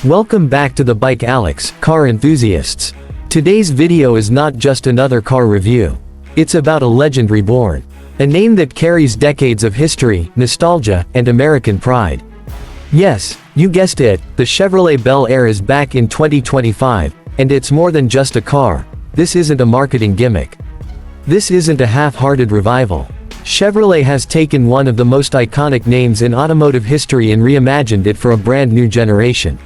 Welcome back to the Bike Alex, car enthusiasts. Today's video is not just another car review. It's about a legend reborn. A name that carries decades of history, nostalgia, and American pride. Yes, you guessed it, the Chevrolet Bel Air is back in 2025, and it's more than just a car. This isn't a marketing gimmick. This isn't a half-hearted revival. Chevrolet has taken one of the most iconic names in automotive history and reimagined it for a brand new generation.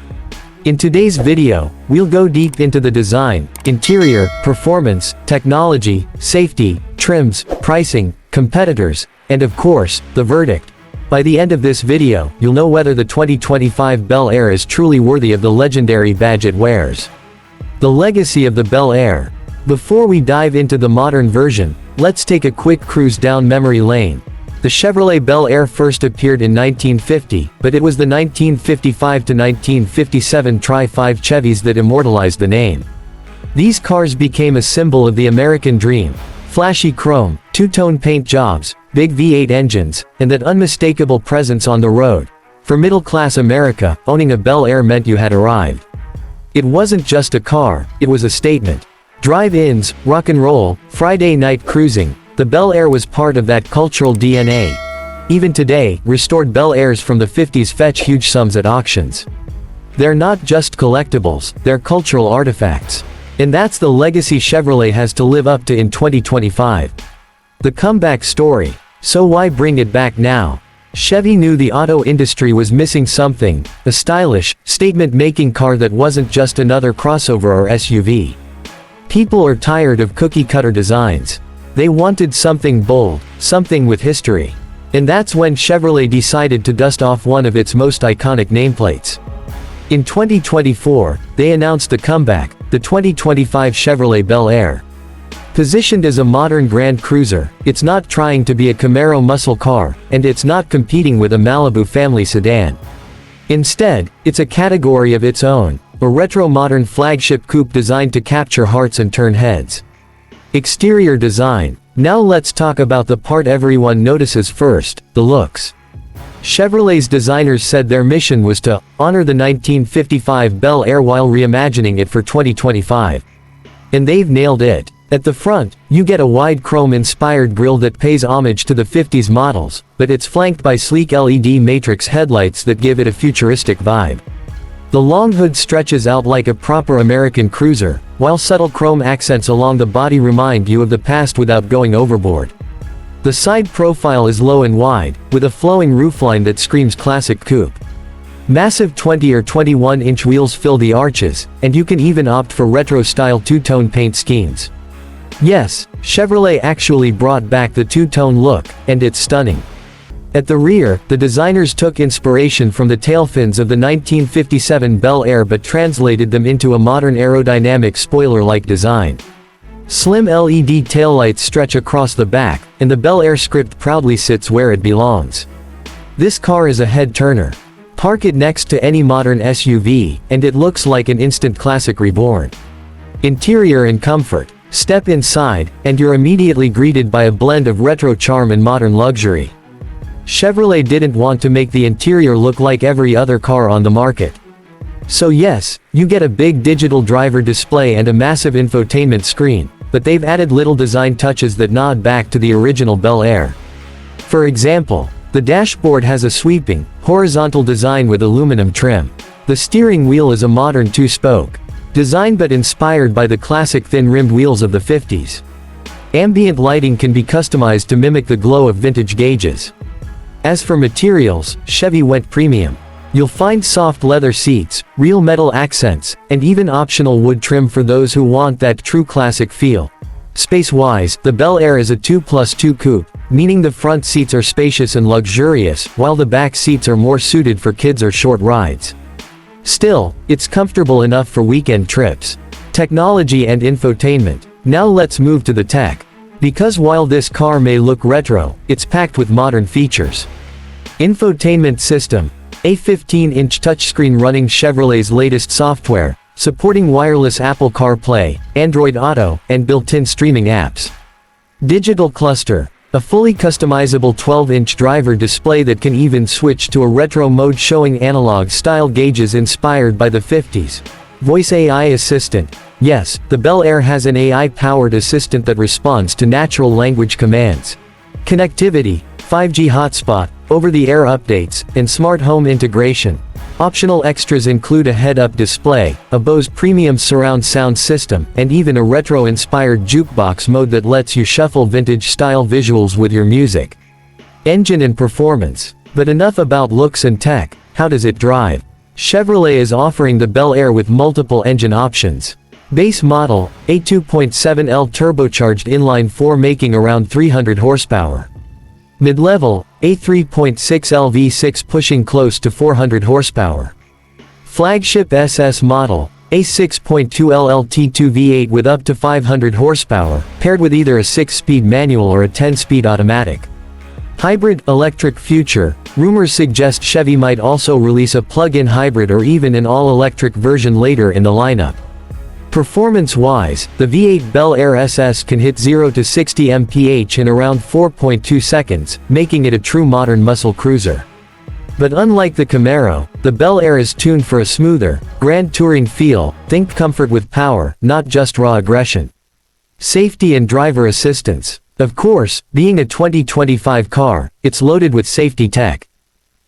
In today's video, we'll go deep into the design, interior, performance, technology, safety, trims, pricing, competitors, and of course, the verdict. By the end of this video, you'll know whether the 2025 Bel Air is truly worthy of the legendary badge it wears. The legacy of the Bel Air. Before we dive into the modern version, let's take a quick cruise down memory lane. The Chevrolet Bel Air first appeared in 1950, but it was the 1955 to 1957 Tri-5 Chevys that immortalized the name. These cars became a symbol of the American dream. Flashy chrome, two-tone paint jobs, big V8 engines, and that unmistakable presence on the road. For middle-class America, owning a Bel Air meant you had arrived. It wasn't just a car, it was a statement. Drive-ins, rock and roll, Friday night cruising, the Bel Air was part of that cultural DNA. Even today, restored Bel Airs from the 50s fetch huge sums at auctions. They're not just collectibles, they're cultural artifacts. And that's the legacy Chevrolet has to live up to in 2025. The comeback story. So why bring it back now? Chevy knew the auto industry was missing something, a stylish, statement-making car that wasn't just another crossover or SUV. People are tired of cookie-cutter designs. They wanted something bold, something with history. And that's when Chevrolet decided to dust off one of its most iconic nameplates. In 2024, they announced the comeback, the 2025 Chevrolet Bel Air. Positioned as a modern Grand Cruiser, it's not trying to be a Camaro muscle car, and it's not competing with a Malibu family sedan. Instead, it's a category of its own, a retro-modern flagship coupe designed to capture hearts and turn heads. Exterior design. Now let's talk about the part everyone notices first, the looks. Chevrolet's designers said their mission was to honor the 1955 Bel Air while reimagining it for 2025. And they've nailed it. At the front, you get a wide chrome-inspired grille that pays homage to the 50s models, but it's flanked by sleek LED matrix headlights that give it a futuristic vibe. The long hood stretches out like a proper American cruiser, while subtle chrome accents along the body remind you of the past without going overboard. The side profile is low and wide, with a flowing roofline that screams classic coupe. Massive 20 or 21-inch wheels fill the arches, and you can even opt for retro-style two-tone paint schemes. Yes, Chevrolet actually brought back the two-tone look, and it's stunning. At the rear, the designers took inspiration from the tail fins of the 1957 Bel Air but translated them into a modern aerodynamic spoiler-like design. Slim LED taillights stretch across the back, and the Bel Air script proudly sits where it belongs. This car is a head-turner. Park it next to any modern SUV, and it looks like an instant classic reborn. Interior and comfort. Step inside, and you're immediately greeted by a blend of retro charm and modern luxury. Chevrolet didn't want to make the interior look like every other car on the market. So yes, you get a big digital driver display and a massive infotainment screen, but they've added little design touches that nod back to the original Bel Air. For example, the dashboard has a sweeping, horizontal design with aluminum trim. The steering wheel is a modern two-spoke design but inspired by the classic thin-rimmed wheels of the 50s. Ambient lighting can be customized to mimic the glow of vintage gauges. As for materials, Chevy went premium. You'll find soft leather seats, real metal accents, and even optional wood trim for those who want that true classic feel. Space-wise, the Bel Air is a 2+2 coupe, meaning the front seats are spacious and luxurious, while the back seats are more suited for kids or short rides. Still, it's comfortable enough for weekend trips. Technology and infotainment. Now let's move to the tech. Because while this car may look retro, it's packed with modern features. Infotainment system. A 15-inch touchscreen running Chevrolet's latest software, supporting wireless Apple CarPlay, Android Auto, and built-in streaming apps. Digital cluster. A fully customizable 12-inch driver display that can even switch to a retro mode showing analog-style gauges inspired by the 50s. Voice AI assistant. Yes, the Bel Air has an AI-powered assistant that responds to natural language commands. Connectivity, 5G hotspot, over-the-air updates, and smart home integration. Optional extras include a head-up display, a Bose premium surround sound system, and even a retro-inspired jukebox mode that lets you shuffle vintage-style visuals with your music. Engine and performance. But enough about looks and tech, how does it drive? Chevrolet is offering the Bel Air with multiple engine options. Base model, a 2.7L turbocharged inline-4 making around 300 horsepower. Mid-level, a 3.6L V6 pushing close to 400 horsepower. Flagship SS model, a 6.2L LT2 V8 with up to 500 horsepower, paired with either a 6-speed manual or a 10-speed automatic. Hybrid electric future. Rumors suggest Chevy might also release a plug-in hybrid or even an all-electric version later in the lineup. Performance-wise, the V8 Bel Air SS can hit 0 to 60 mph in around 4.2 seconds, making it a true modern muscle cruiser. But unlike the Camaro, the Bel Air is tuned for a smoother, grand touring feel. Think comfort with power, not just raw aggression. Safety and driver assistance. Of course, being a 2025 car, it's loaded with safety tech.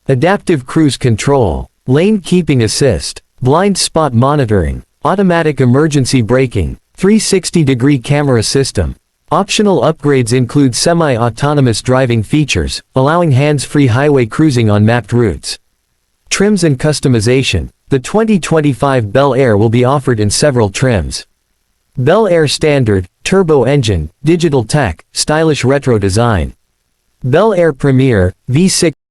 Adaptive cruise control, lane keeping assist, blind spot monitoring, automatic emergency braking, 360-degree camera system. Optional upgrades include semi-autonomous driving features, allowing hands-free highway cruising on mapped routes. Trims and customization. The 2025 Bel Air will be offered in several trims. Bel Air Standard, turbo engine, digital tech, stylish retro design. Bel Air Premier, V6